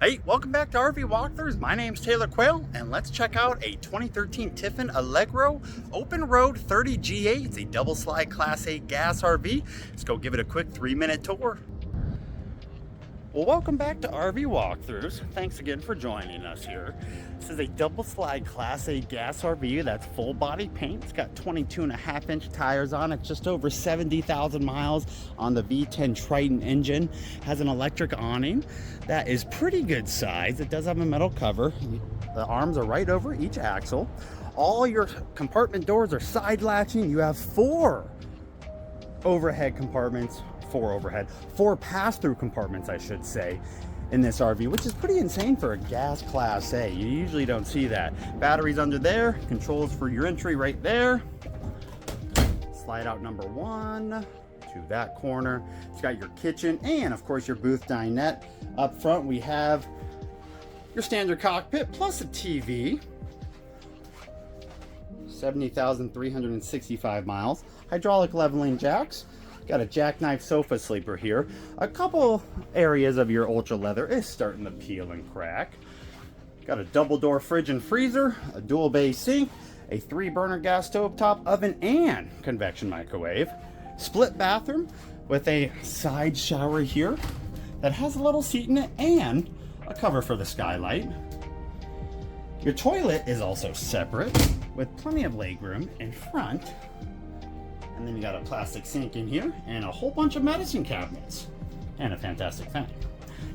Hey, welcome back to RV Walkthroughs. My name's Taylor Quayle, and let's check out a 2013 Tiffin Allegro Open Road 30GA. It's a double slide Class A gas RV. Let's go give it a quick 3-minute tour. Well, welcome back to RV Walkthroughs. Thanks again for joining us here. This is a double slide Class A gas RV that's full body paint. It's got 22.5-inch tires on it, just over 70,000 miles on the V10 Triton engine. Has an electric awning that is pretty good size. It does have a metal cover. The arms are right over each axle. All your compartment doors are side latching. You have 4 overhead compartments. 4 pass-through compartments, I should say, in this RV, which is pretty insane for a gas Class A. You usually don't see that. Batteries under there, controls for your entry right there. Slide out number 1 to that corner. It's got your kitchen and, of course, your booth dinette. Up front, we have your standard cockpit plus a TV. 70,365 miles. Hydraulic leveling jacks. Got a jackknife sofa sleeper here. A couple areas of your ultra leather is starting to peel and crack. Got a double door fridge and freezer, a dual bay sink, a 3-burner gas stove top oven and convection microwave. Split bathroom with a side shower here that has a little seat in it and a cover for the skylight. Your toilet is also separate with plenty of legroom in front. And then you got a plastic sink in here and a whole bunch of medicine cabinets and a fantastic fan.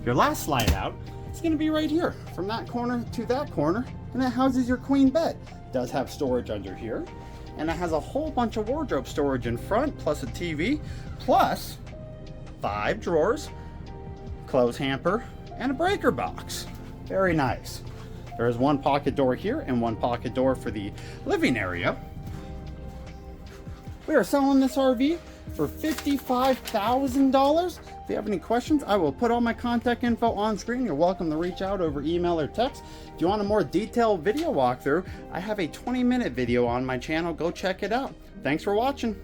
Your last slide out is going to be right here from that corner to that corner, and that houses your queen bed. It does have storage under here, and it has a whole bunch of wardrobe storage in front, plus a TV, plus 5 drawers, clothes hamper, and a breaker box. Very nice. There is 1 pocket door here and 1 pocket door for the living area. We are selling this RV for $55,000. If you have any questions, I will put all my contact info on screen. You're welcome to reach out over email or text. If you want a more detailed video walkthrough, I have a 20-minute video on my channel. Go check it out. Thanks for watching.